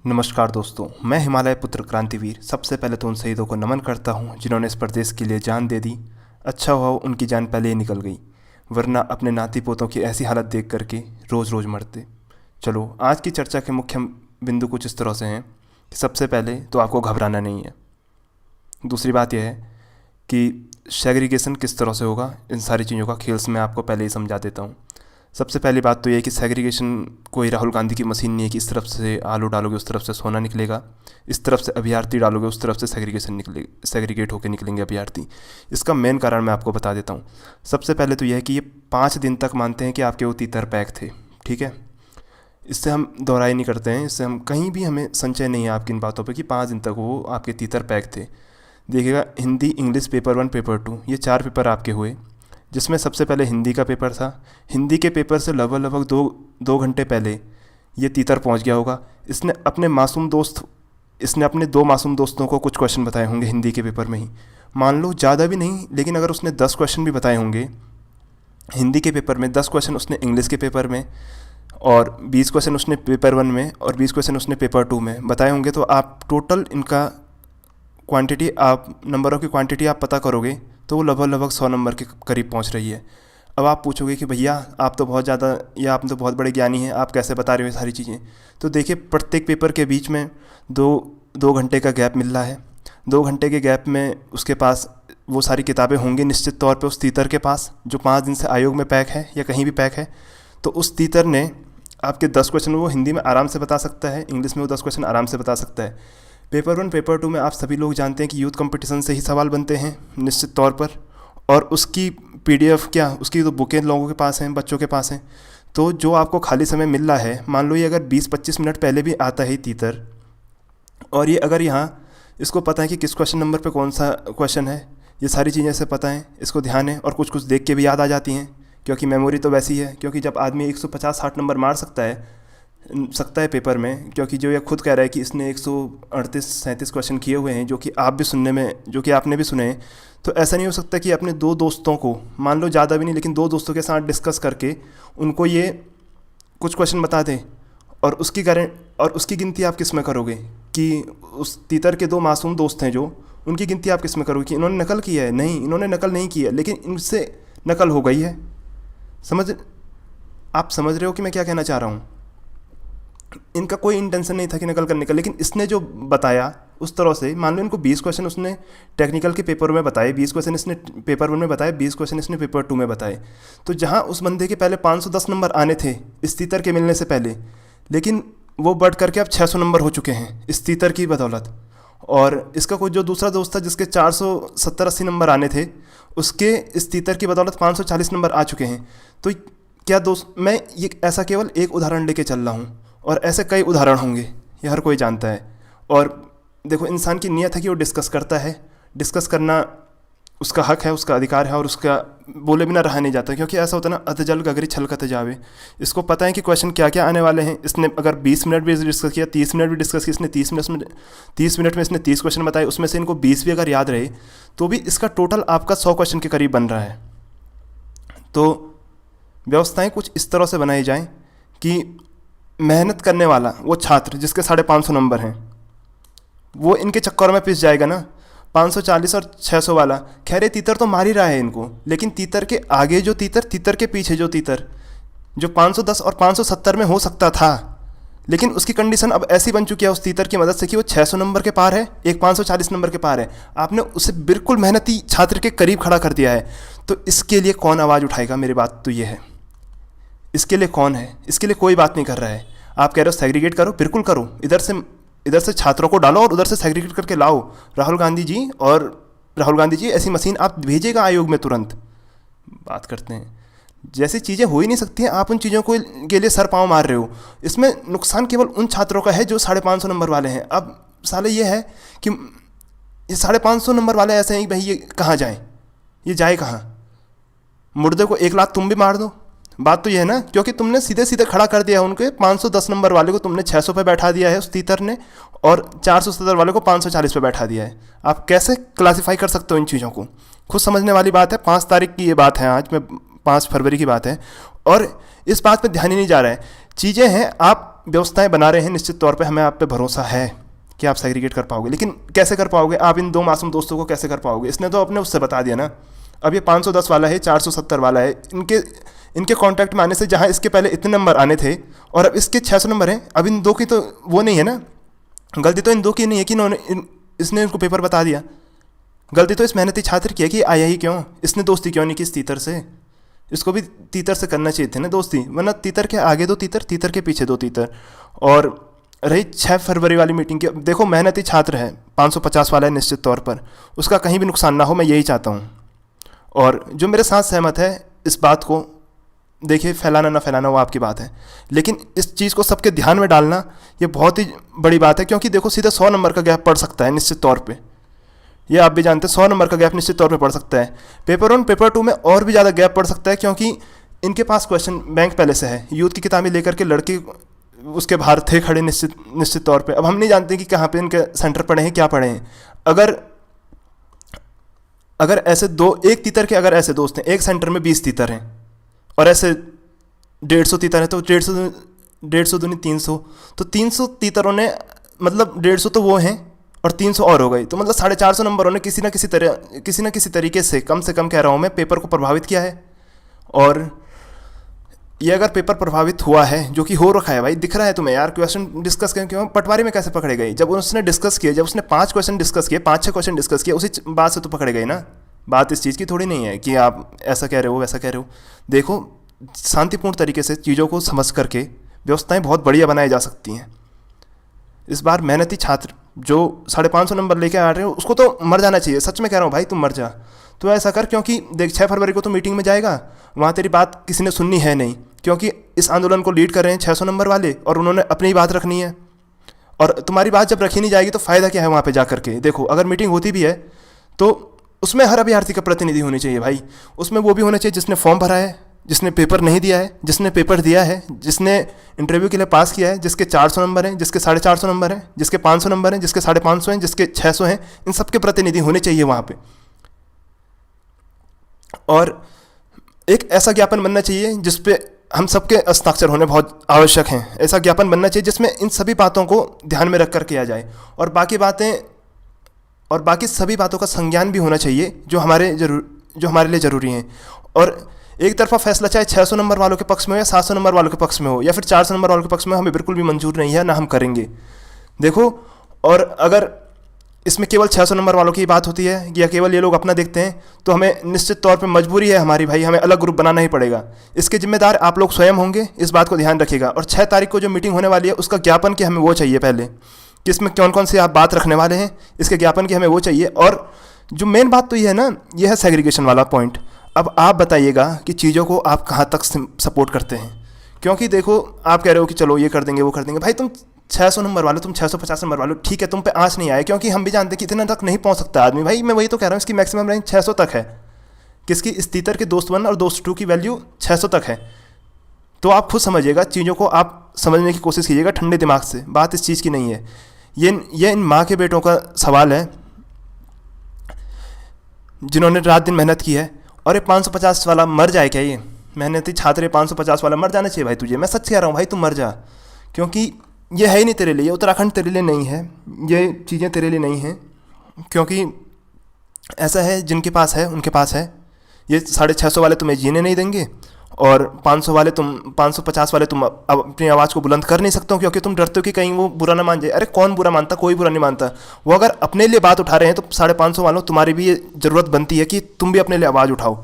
नमस्कार दोस्तों, मैं हिमालय पुत्र क्रांतिवीर सबसे पहले तो उन शहीदों को नमन करता हूं जिन्होंने इस प्रदेश के लिए जान दे दी। अच्छा हुआ उनकी जान पहले ही निकल गई, वरना अपने नाती पोतों की ऐसी हालत देख करके रोज़ रोज़ मरते। चलो, आज की चर्चा के मुख्य बिंदु कुछ इस तरह से हैं कि सबसे पहले तो आपको घबराना नहीं है। दूसरी बात यह है कि सेग्रीगेशन किस तरह से होगा, इन सारी चीज़ों का खेल्स मैं आपको पहले ही समझा देता हूँ। सबसे पहली बात तो ये है कि सेग्रीगेशन कोई राहुल गांधी की मशीन नहीं है कि इस तरफ से आलू डालोगे उस तरफ से सोना निकलेगा, इस तरफ से अभ्यर्थी डालोगे उस तरफ से सेग्रीगेट होकर निकलेंगे अभ्यर्थी। इसका मेन कारण मैं आपको बता देता हूँ। सबसे पहले तो यह है कि ये 5 दिन तक मानते हैं कि आपके वो तीतर पैक थे, ठीक है। इससे हम दोहराई नहीं करते हैं, इससे हम कहीं भी हमें संचय नहीं है आपकी इन बातों पर कि 5 दिन तक वो आपके तीतर पैक थे। देखिएगा, हिंदी इंग्लिश पेपर 1 पेपर 2 ये 4 पेपर आपके हुए, जिसमें सबसे पहले हिंदी का पेपर था। हिंदी के पेपर से लगभग दो घंटे पहले ये तीतर पहुंच गया होगा। इसने अपने अपने 2 मासूम दोस्तों को कुछ क्वेश्चन बताए होंगे हिंदी के पेपर में ही। मान लो ज़्यादा भी नहीं, लेकिन अगर उसने 10 क्वेश्चन भी बताए होंगे हिंदी के पेपर में, 10 क्वेश्चन उसने इंग्लिश के पेपर में, और 20 क्वेश्चन उसने पेपर 1 में, और 20 क्वेश्चन उसने पेपर 2 में बताए होंगे, तो आप टोटल इनका नंबरों की क्वांटिटी आप पता करोगे तो वो लगभग 100 नंबर के करीब पहुंच रही है। अब आप पूछोगे कि भैया आप तो बहुत ज़्यादा, या आप तो बहुत बड़े ज्ञानी हैं, आप कैसे बता रहे हो ये सारी चीज़ें। तो देखिए, प्रत्येक पेपर के बीच में दो घंटे का गैप मिल रहा है। 2 घंटे के गैप में उसके पास वो सारी किताबें होंगी निश्चित तौर पे उस तीतर के पास, जो 5 दिन से आयोग में पैक है या कहीं भी पैक है। तो उस तीतर ने आपके 10 क्वेश्चन वो हिंदी में आराम से बता सकता है, इंग्लिश में वो 10 क्वेश्चन आराम से बता सकता है। पेपर 1 पेपर 2 में आप सभी लोग जानते हैं कि यूथ कंपटीशन से ही सवाल बनते हैं निश्चित तौर पर, और उसकी पीडीएफ उसकी तो बुकें लोगों के पास हैं, बच्चों के पास हैं। तो जो आपको खाली समय मिल रहा है, मान लो ये अगर 20-25 मिनट पहले भी आता है तीतर, और ये अगर यहाँ इसको पता है कि किस क्वेश्चन नंबर पे कौन सा क्वेश्चन है, ये सारी चीज़ें से पता है, इसको ध्यान है, और कुछ कुछ देख के भी याद आ जाती हैं, क्योंकि मेमोरी तो वैसी है। क्योंकि जब आदमी 150-60 नंबर मार सकता है पेपर में, क्योंकि जो ये खुद कह रहा है कि इसने 138-37 क्वेश्चन किए हुए हैं, जो कि आपने भी सुने हैं, तो ऐसा नहीं हो सकता कि अपने 2 दोस्तों को, मान लो ज़्यादा भी नहीं लेकिन 2 दोस्तों के साथ डिस्कस करके उनको ये कुछ क्वेश्चन बता दें, और उसकी गिनती आप किस में करोगे कि उस तीतर के 2 मासूम दोस्त हैं जो, उनकी गिनती आप किस में करोगे कि इन्होंने नकल किया है? नहीं, इन्होंने नकल नहीं किया, लेकिन इनसे नकल हो गई है। आप समझ रहे हो कि मैं क्या कहना चाह रहा हूँ? इनका कोई इंटेंशन नहीं था कि नकल करने का, लेकिन इसने जो बताया उस तरह से, मान लो इनको 20 क्वेश्चन उसने टेक्निकल के पेपर में बताए, 20 क्वेश्चन इसने पेपर 1 में बताए, 20 क्वेश्चन इसने पेपर 2 में बताए। तो जहां उस बंदे के पहले 510 नंबर आने थे इस तीतर के मिलने से पहले, लेकिन वो बढ़ करके अब 600 नंबर हो चुके हैं इस तीतर की बदौलत। और इसका कोई जो दूसरा दोस्त था जिसके 470-80 नंबर आने थे, उसके इस तीतर की बदौलत 540 नंबर आ चुके हैं। तो क्या दोस्त, मैं ये ऐसा केवल एक उदाहरण लेके चल रहा हूँ, और ऐसे कई उदाहरण होंगे, ये हर कोई जानता है। और देखो, इंसान की नीयत है कि वो डिस्कस करता है, डिस्कस करना उसका हक है, उसका अधिकार है, और उसका बोले बिना रहा नहीं जाता। क्योंकि ऐसा होता है ना, अतजल गगरी छलकत जावे। इसको पता है कि क्वेश्चन क्या क्या आने वाले हैं। इसने अगर 20 मिनट भी डिस्कस किया, 30 मिनट भी डिस्कस किया, इसने 30 मिनट में इसने 30 क्वेश्चन बताए, उसमें से इनको 20 भी अगर याद रहे, तो भी इसका टोटल आपका 100 क्वेश्चन के करीब बन रहा है। तो व्यवस्थाएँ कुछ इस तरह से बनाई जाएँ कि मेहनत करने वाला वो छात्र जिसके 550 नंबर हैं, वो इनके चक्कर में पिस जाएगा ना। 540 और 600 वाला, खैर ये तीतर तो मार ही रहा है इनको, लेकिन तीतर के आगे जो तीतर के पीछे जो तीतर, जो 510 और 570 में हो सकता था, लेकिन उसकी कंडीशन अब ऐसी बन चुकी है उस तीतर की मदद से कि वो 600 नंबर के पार है, एक 540 नंबर के पार है। आपने उसे बिल्कुल मेहनती छात्र के करीब खड़ा कर दिया है। तो इसके लिए कौन आवाज़ उठाएगा? मेरी बात तो ये है, इसके लिए कौन है? इसके लिए कोई बात नहीं कर रहा है। आप कह रहे हो सेग्रीगेट करो, बिल्कुल करो, इधर से छात्रों को डालो और उधर से सेग्रीगेट करके लाओ। राहुल गांधी जी ऐसी मशीन आप भेजिएगा आयोग में तुरंत। बात करते हैं, जैसी चीज़ें हो ही नहीं सकती हैं, आप उन चीज़ों के लिए सर पाँव मार रहे हो। इसमें नुकसान केवल उन छात्रों का है जो 550 नंबर वाले हैं। अब साले ये है कि ये 550 नंबर वाले ऐसे हैं कि भाई ये कहाँ जाएँ, ये जाए कहाँ? मुर्दे को 1 लाख तुम भी मार दो, बात तो ये है ना। क्योंकि तुमने सीधे सीधे खड़ा कर दिया है उनके 510 नंबर वाले को, तुमने 600 पे बैठा दिया है उस तीतर ने, और 470 वाले को 540 पे बैठा दिया है। आप कैसे क्लासीफाई कर सकते हो इन चीज़ों को? खुद समझने वाली बात है। 5 तारीख की ये बात है, आज में 5 फरवरी की बात है, और इस बात पे ध्यान ही नहीं जा रहा है। चीज़ें हैं, आप व्यवस्थाएं बना रहे हैं, निश्चित तौर पे हमें आप पे भरोसा है कि आप सेग्रीगेट कर पाओगे, लेकिन कैसे कर पाओगे आप इन दो मासूम दोस्तों को कैसे कर पाओगे? इसने तो अपने उससे बता दिया ना। अब ये 510 वाला है, 470 वाला है, इनके कांटेक्ट में आने से जहाँ इसके पहले इतने नंबर आने थे और अब इसके 600 नंबर हैं, अब इन दो की तो वो नहीं है ना, गलती तो इन दो की नहीं है कि इसने इनको पेपर बता दिया। गलती तो इस मेहनती छात्र की है कि आया ही क्यों, इसने दोस्ती क्यों नहीं की इस तीतर से। इसको भी तीतर से करना चाहिए थे ना दोस्ती, वरना तीतर के आगे दो तीतर, तीतर के पीछे दो तीतर। और रही 6 फरवरी वाली मीटिंग की, देखो मेहनती छात्र है, 550 वाला है, निश्चित तौर पर उसका कहीं भी नुकसान ना हो, मैं यही चाहता हूँ। और जो मेरे साथ सहमत है इस बात को, देखिए फैलाना ना फैलाना वो आपकी बात है, लेकिन इस चीज़ को सबके ध्यान में डालना ये बहुत ही बड़ी बात है, क्योंकि देखो सीधे 100 नंबर का गैप पड़ सकता है निश्चित तौर पे। ये आप भी जानते हैं 100 नंबर का गैप निश्चित तौर पे पड़ सकता है। पेपर 1 पेपर 2 में और भी ज़्यादा गैप पड़ सकता है, क्योंकि इनके पास क्वेश्चन बैंक पहले से है। यूथ की किताबें लेकर के लड़के उसके बाहर थे खड़े निश्चित तौर पे। अब हम नहीं जानते कि कहाँ पे इनके सेंटर पड़े हैं, क्या पड़े हैं। अगर ऐसे एक तीतर के अगर ऐसे दोस्त हैं, एक सेंटर में 20 तीतर हैं और ऐसे 150 तीतर हैं, तो 150 दूनी 300, तो 300 तीतरों ने मतलब 150 तो वो हैं और 300 और हो गई, तो मतलब 450 नंबरों ने किसी न किसी तरीके से कम कह रहा हूँ मैं, पेपर को प्रभावित किया है। और ये अगर पेपर प्रभावित हुआ है, जो कि हो रखा है भाई, दिख रहा है तुम्हें यार, क्वेश्चन डिस्कस करें क्यों, पटवारी में कैसे पकड़े गए? जब उसने डिस्कस किए, जब उसने 5 क्वेश्चन डिस्कस किए, 5-6 क्वेश्चन डिस्कस किए, उसी बात से तो पकड़े गए ना। बात इस चीज़ की थोड़ी नहीं है कि आप ऐसा कह रहे हो वैसा कह रहे हो। देखो शांतिपूर्ण तरीके से चीज़ों को समझ करके व्यवस्थाएं बहुत बढ़िया बनाई जा सकती हैं। इस बार मेहनती छात्र जो 550 नंबर लेके आ रहे हो, उसको तो मर जाना चाहिए, सच में कह रहा हूँ भाई, तुम मर जा। तो ऐसा कर, क्योंकि देख 6 फरवरी को तो मीटिंग में जाएगा, वहाँ तेरी बात किसी ने सुननी है नहीं, क्योंकि इस आंदोलन को लीड कर रहे हैं 600 नंबर वाले और उन्होंने अपनी ही बात रखनी है। और तुम्हारी बात जब रखी नहीं जाएगी तो फ़ायदा क्या है वहाँ पे जा करके? देखो अगर मीटिंग होती भी है तो उसमें हर अभ्यर्थी का प्रतिनिधि होनी चाहिए भाई। उसमें वो भी होना चाहिए जिसने फॉर्म भरा है, जिसने पेपर नहीं दिया है, जिसने पेपर दिया है, जिसने इंटरव्यू के लिए पास किया है, जिसके 400 नंबर हैं, जिसके 450 नंबर हैं, जिसके 500 नंबर हैं, जिसके 550 हैं, जिसके 600 हैं, इन सब के प्रतिनिधि होने चाहिए वहाँ पे। और एक ऐसा ज्ञापन बनना चाहिए जिसपे हम सबके हस्ताक्षर होने बहुत आवश्यक हैं। ऐसा ज्ञापन बनना चाहिए जिसमें इन सभी बातों को ध्यान में रख कर किया जाए, और बाकी सभी बातों का संज्ञान भी होना चाहिए जो हमारे लिए ज़रूरी हैं। और एक तरफा फैसला चाहे 600 नंबर वालों के पक्ष में हो या 700 नंबर वालों के पक्ष में हो या फिर 400 नंबर वालों के पक्ष में, हमें बिल्कुल भी मंजूर नहीं है, ना हम करेंगे। देखो, और अगर इसमें केवल 600 नंबर वालों की बात होती है या केवल ये लोग अपना देखते हैं, तो हमें निश्चित तौर पे मजबूरी है हमारी भाई, हमें अलग ग्रुप बनाना ही पड़ेगा। इसके जिम्मेदार आप लोग स्वयं होंगे, इस बात को ध्यान रखिएगा। और 6 तारीख को जो मीटिंग होने वाली है उसका ज्ञापन की हमें वो चाहिए पहले, कि इसमें कौन कौन सी आप बात रखने वाले हैं, इसके ज्ञापन की हमें वो चाहिए। और जो मेन बात तो ये है ना, ये है सेग्रीगेशन वाला पॉइंट। अब आप बताइएगा कि चीज़ों को आप कहाँ तक सपोर्ट करते हैं, क्योंकि देखो आप कह रहे हो कि चलो ये कर देंगे वो कर देंगे। भाई तुम 600 नंबर वाले, तुम 650 नंबर वाले, ठीक है, तुम पे आँच नहीं आए, क्योंकि हम भी जानते हैं कि इतना तक नहीं पहुँच सकता आदमी। भाई मैं वही तो कह रहा हूँ, इसकी मैक्सिमम रेंज 600 तक है। किसकी? इस तीतर के दोस्त 1 और दोस्त 2 की वैल्यू 600 तक है। तो आप खुद समझिएगा, चीज़ों को आप समझने की कोशिश कीजिएगा ठंडे दिमाग से। बात इस चीज़ की नहीं है, ये इन माँ के बेटों का सवाल है जिन्होंने रात दिन मेहनत की है। और ये 550 वाला मर जाए क्या? ये मेहनती छात्र 550 वाला मर जाना चाहिए भाई तुझे, मैं सच कह रहा हूँ भाई, तुम मर जा, क्योंकि ये है ही नहीं तेरे लिए, ये उत्तराखंड तेरे लिए नहीं है, ये चीज़ें तेरे लिए नहीं हैं। क्योंकि ऐसा है, जिनके पास है उनके पास है। ये 650 वाले तुम्हें जीने नहीं देंगे, और 550 वाले तुम अब अपनी आवाज़ को बुलंद कर नहीं सकते हो, क्योंकि तुम डरते हो कि कहीं वो बुरा ना मान जाए। अरे कौन बुरा मानता? कोई बुरा नहीं मानता। वो अगर अपने लिए बात उठा रहे हैं तो 550 वालों, तुम्हारी भी ये ज़रूरत बनती है कि तुम भी अपने लिए आवाज़ उठाओ।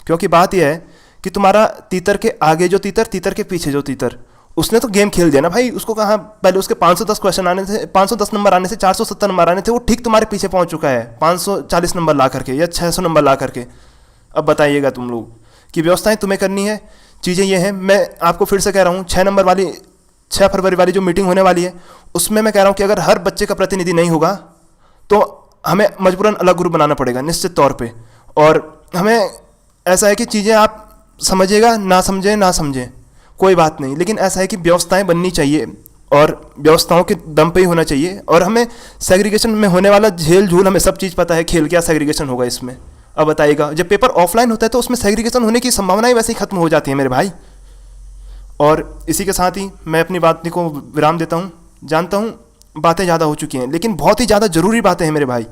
क्योंकि बात यह है कि तुम्हारा तीतर के आगे जो तीतर, तीतर के पीछे जो तीतर, उसने तो गेम खेल दिया ना भाई। उसको कहाँ, पहले उसके 510 क्वेश्चन आने थे, 510 नंबर आने से 470 नंबर आने थे, वो ठीक तुम्हारे पीछे पहुँच चुका है 540 नंबर ला करके या 600 नंबर ला करके। अब बताइएगा तुम लोग कि व्यवस्थाएं तुम्हें करनी है। चीज़ें ये हैं, मैं आपको फिर से कह रहा हूँ, 6 फरवरी वाली जो मीटिंग होने वाली है उसमें मैं कह रहा हूँ कि अगर हर बच्चे का प्रतिनिधि नहीं होगा तो हमें मजबूरन अलग ग्रुप बनाना पड़ेगा निश्चित तौर पे। और हमें ऐसा है कि चीज़ें आप समझिएगा, ना समझें कोई बात नहीं, लेकिन ऐसा है कि व्यवस्थाएं बननी चाहिए और व्यवस्थाओं के दम पे ही होना चाहिए। और हमें सेग्रीगेशन में होने वाला झेल झूल हमें सब चीज़ पता है, खेल क्या सेग्रीगेशन होगा इसमें। अब बताइएगा, जब पेपर ऑफलाइन होता है तो उसमें सेग्रीगेशन होने की संभावनाएं वैसे ही खत्म हो जाती है मेरे भाई। और इसी के साथ ही मैं अपनी बात को विराम देता हूँ। जानता हूँ बातें ज़्यादा हो चुकी हैं, लेकिन बहुत ही ज़्यादा ज़रूरी बातें हैं मेरे भाई,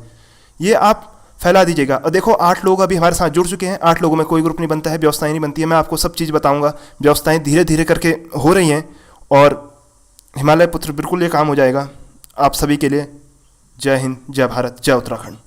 ये आप फैला दीजिएगा। और देखो 8 लोग अभी हमारे साथ जुड़ चुके हैं, 8 लोगों में कोई ग्रुप नहीं बनता है, व्यवस्थाएं नहीं बनती है। मैं आपको सब चीज़ बताऊंगा, व्यवस्थाएं धीरे धीरे करके हो रही हैं और हिमालय पुत्र बिल्कुल ये काम हो जाएगा आप सभी के लिए। जय हिंद, जय भारत, जय उत्तराखंड।